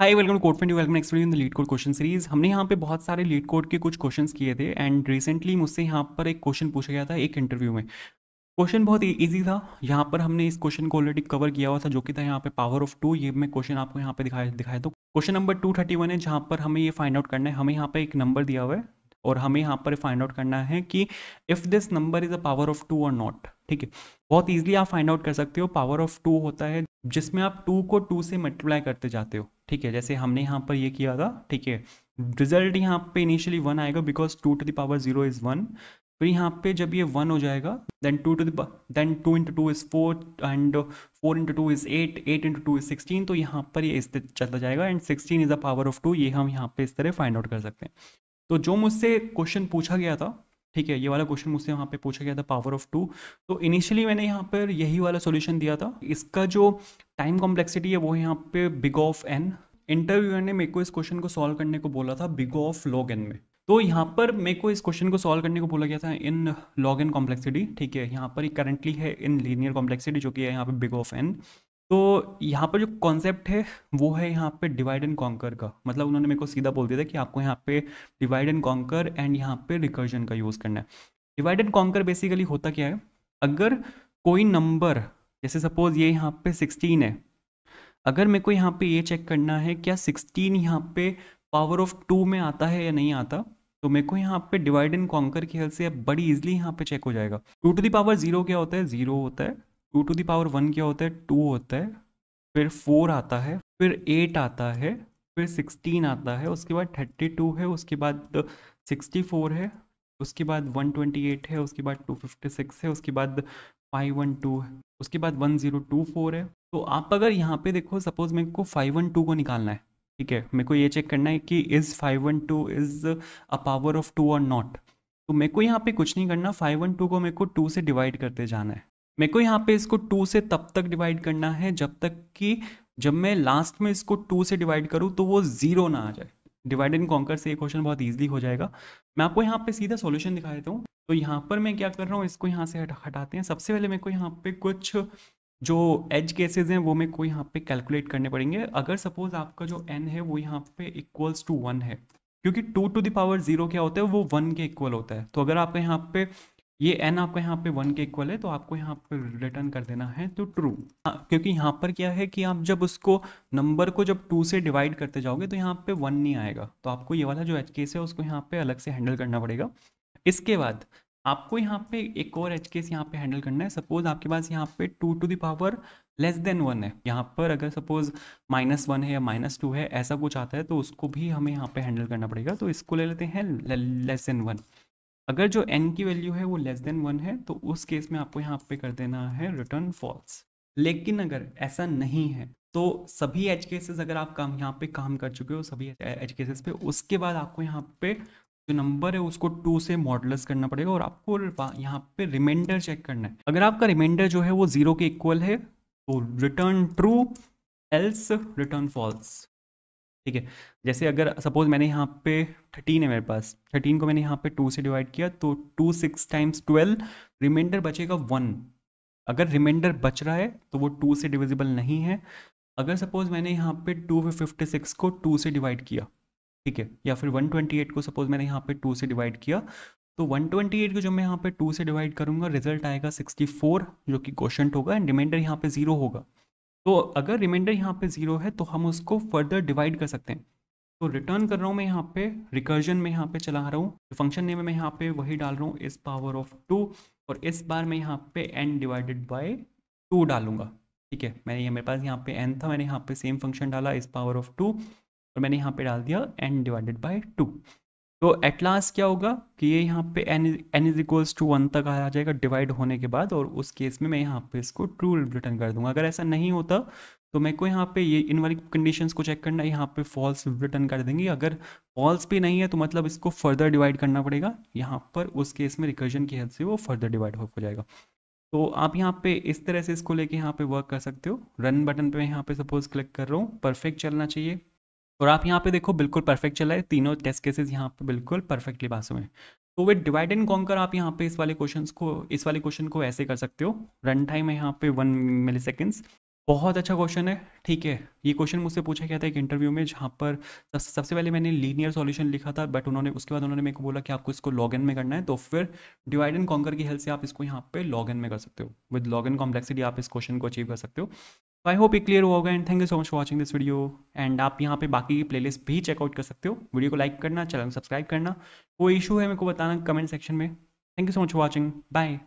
Hi, welcome to Code Point. Welcome next video in the LeetCode question series. हमने यहाँ पे बहुत सारे लीड कोड के कुछ क्वेश्चंस किए थे एंड रिसेंटली मुझसे यहाँ पर एक क्वेश्चन पूछा गया था एक इंटरव्यू में। क्वेश्चन बहुत इजी था। यहाँ पर हमने इस क्वेश्चन को ऑलरेडी कवर किया हुआ था, जो कि था यहाँ पे पावर ऑफ टू। ये मैं क्वेश्चन आपको यहाँ पे दिखाया तो क्वेश्चन नंबर 231 है, जहाँ पर हमें ये फाइंड आउट करना है। हमें यहाँ पे एक नंबर दिया हुआ है और हमें यहाँ पर फाइंड आउट करना है कि if this number is a power of two और नॉट। ठीक है, बहुत ईजिली आप फाइंड आउट कर सकते हो। पावर ऑफ टू होता है जिसमें आप टू को टू से मल्टीप्लाई करते जाते हो। ठीक है, जैसे हमने यहाँ पर ये किया था। ठीक है, रिजल्ट यहाँ पे इनिशियली वन आएगा because two to the power zero is one. फिर यहाँ पे जब ये वन हो जाएगा then two into two is four and four into two is eight, eight into two is 16। तो यहाँ पर ये इस तरह चलता जाएगा and 16 is the power of two. ये हम यहाँ पे इस तरह फाइंड आउट कर सकते हैं। तो जो मुझसे क्वेश्चन पूछा गया था, ठीक है, ये वाला क्वेश्चन मुझसे वहाँ पे पूछा गया था पावर ऑफ टू। तो इनिशियली मैंने यहाँ पर यही वाला सॉल्यूशन दिया था। इसका जो टाइम कॉम्प्लेक्सिटी है वो है यहाँ पे बिग ऑफ एन। इंटरव्यूअर ने मेरे को इस क्वेश्चन को सॉल्व करने को बोला था बिग ऑफ लॉग एन में। तो यहाँ पर मेरे को इस क्वेश्चन को सॉल्व करने को बोला गया था इन लॉग एन कॉम्प्लेक्सिटी। ठीक है, यहाँ पर करंटली है इन लीनियर कॉम्प्लेक्सिटी, जो कि है यहाँ पे बिग ऑफ एन। तो यहाँ पर जो कॉन्सेप्ट है वो है यहाँ पे डिवाइड एंड कॉन्कर का। मतलब उन्होंने मेरे को सीधा बोल दिया था कि आपको यहाँ पे डिवाइड एंड कॉन्कर एंड यहाँ पे रिकर्जन का यूज़ करना है। डिवाइड एंड कॉन्कर बेसिकली होता क्या है, अगर कोई नंबर, जैसे सपोज ये यहाँ पे 16 है, अगर मेरे को यहाँ पे ये चेक करना है क्या 16 यहाँ पे पावर ऑफ टू में आता है या नहीं आता, तो मेरे को यहाँ पे डिवाइड एंड कॉन्कर की हेल्प से बड़ी इजीली यहाँ पे चेक हो जाएगा। Two to the power zero क्या होता है, जीरो होता है। Two to the power one क्या होता है, टू होता है। फिर फोर आता है, फिर एट आता है, फिर 16 आता है, उसके बाद 32 है, उसके बाद 64 है, उसके बाद 128 है, उसके बाद 256 है, उसके बाद 512 है, उसके बाद 1024 है। तो आप अगर यहाँ पे देखो, सपोज मेरे को 512 को निकालना है। ठीक है, मेरे को ये चेक करना है कि is 512 is a power of two और नॉट। तो मेरे को यहाँ पे कुछ नहीं करना, 512 को मेरे को टू से डिवाइड करते जाना है। मेरे को यहाँ पे इसको टू से तब तक डिवाइड करना है जब तक कि जब मैं लास्ट में इसको टू से डिवाइड करूँ तो वो ज़ीरो ना आ जाए। डिवाइड एंड कॉन्कर से ये क्वेश्चन बहुत ईजिली हो जाएगा। मैं आपको यहाँ पे सीधा सॉल्यूशन दिखा देता हूँ। तो यहाँ पर मैं क्या कर रहा हूँ, इसको यहाँ से हटाते हैं। सबसे पहले मेरे को यहाँ पे कुछ जो एज केसेस हैं वो मेरे को यहाँ पे कैलकुलेट करने पड़ेंगे। अगर सपोज आपका जो एन है वो यहाँ पे इक्वल्स टू वन है, क्योंकि two to the power zero क्या होता है, वो वन के इक्वल होता है। तो अगर आपका यहाँ पे ये एन आपका यहाँ पे वन के इक्वल है तो आपको यहाँ पे रिटर्न कर देना है तो ट्रू। क्योंकि यहाँ पर क्या है कि आप जब उसको नंबर को जब टू से डिवाइड करते जाओगे तो यहाँ पे वन नहीं आएगा। तो आपको ये वाला जो एच केस है उसको यहाँ पे अलग से हैंडल करना पड़ेगा। इसके बाद आपको यहाँ पे एक और एच केस यहाँ पे हैंडल करना है। सपोज आपके पास यहाँ पे two to the power less than one है। यहाँ पर अगर सपोज माइनस वन है या माइनस टू है, ऐसा कुछ आता है, तो उसको भी हमें यहाँ पे हैंडल करना पड़ेगा। तो इसको ले लेते हैं लेस देन वन। अगर जो n की वैल्यू है वो लेस देन वन है तो उस केस में आपको यहाँ पे कर देना है रिटर्न फॉल्स। लेकिन अगर ऐसा नहीं है तो सभी एज केसेस, अगर आप काम यहाँ पे काम कर चुके हो सभी एज केसेस पे, उसके बाद आपको यहाँ पे जो नंबर है उसको टू से मॉडुलस करना पड़ेगा और आपको यहाँ पे रिमाइंडर चेक करना है। अगर आपका रिमाइंडर जो है वो जीरो के इक्वल है तो return true, else return false. ठीक है, जैसे अगर सपोज मैंने यहाँ पे 13 है मेरे पास, 13 को मैंने यहाँ पे टू से डिवाइड किया तो टू सिक्स टाइम्स 12, रिमाइंडर बचेगा वन। अगर रिमाइंडर बच रहा है तो वो टू से डिविजिबल नहीं है। अगर सपोज मैंने यहाँ पे 256 को टू से डिवाइड किया, ठीक है, या फिर 128 को सपोज मैंने यहाँ पे टू से डिवाइड किया, तो 128 को जब मैं यहाँ पे टू से डिवाइड करूँगा रिजल्ट आएगा 64, जो कि क्वोशंट होगा एंड रिमाइंडर यहाँ पे जीरो होगा। तो अगर रिमाइंडर यहाँ पे जीरो है तो हम उसको फर्दर डिवाइड कर सकते हैं। तो रिटर्न कर रहा हूँ मैं यहाँ पे रिकर्जन में, यहाँ पे चला रहा हूँ फंक्शन नेम में, मैं यहाँ पे वही डाल रहा हूँ इस पावर ऑफ टू, और इस बार मैं यहाँ पे n डिवाइडेड बाय टू डालूंगा। ठीक है, मैंने ये मेरे पास यहाँ पे n था, मैंने यहाँ पे सेम फंक्शन डाला इस पावर ऑफ टू और मैंने यहाँ पे डाल दिया n डिवाइडेड बाय टू। तो एट लास्ट क्या होगा कि ये यहाँ पे n is equals to one तक आ जाएगा डिवाइड होने के बाद, और उस केस में मैं यहाँ पे इसको ट्रू रिटर्न कर दूंगा। अगर ऐसा नहीं होता तो मेरे को यहाँ पे ये इन वाली कंडीशंस को चेक करना है, यहाँ पे फॉल्स रिटर्न कर देंगे। अगर फॉल्स भी नहीं है तो मतलब इसको फर्दर डिवाइड करना पड़ेगा यहाँ पर, उस केस में रिकर्जन की हेल्प से वो फर्दर डिवाइड हो जाएगा। तो आप यहाँ पे इस तरह से इसको लेके यहाँ पे वर्क कर सकते हो। रन बटन पे मैं यहाँ पे सपोज क्लिक कर रहा हूँ, परफेक्ट चलना चाहिए, और आप यहाँ पे देखो बिल्कुल परफेक्ट चला है, तीनों टेस्ट केसेस यहाँ पे बिल्कुल परफेक्टली पास हुए हैं। तो विद डिवाइड एंड कॉन्कर आप यहाँ पे इस वाले क्वेश्चन को ऐसे कर सकते हो। रन टाइम है यहाँ पे 1 मिली सेकेंड्स, बहुत अच्छा क्वेश्चन है। ठीक है, ये क्वेश्चन मुझसे पूछा गया था एक इंटरव्यू में, जहाँ पर सबसे पहले मैंने लीनियर सॉल्यूशन लिखा था, बट उन्होंने उसके बाद उन्होंने मेरे को बोला कि आपको इसको लॉग एन में करना है, तो फिर डिवाइड एंड कॉन्कर की हेल्प से आप इसको यहाँ पे लॉग एन में कर सकते हो। विद लॉग एन कॉम्प्लेक्सिटी आप इस क्वेश्चन को अचीव कर सकते हो। तो आई होप ये क्लियर हुआ होगा, and thank you so much for watching this video. And आप यहाँ पे बाकी की प्लेलिस्ट भी चेकआउट कर सकते हो। वीडियो को लाइक करना, चैनल को सब्सक्राइब करना। कोई इशू है मेरे को बताना कमेंट सेक्शन में। Thank you so much for watching, bye.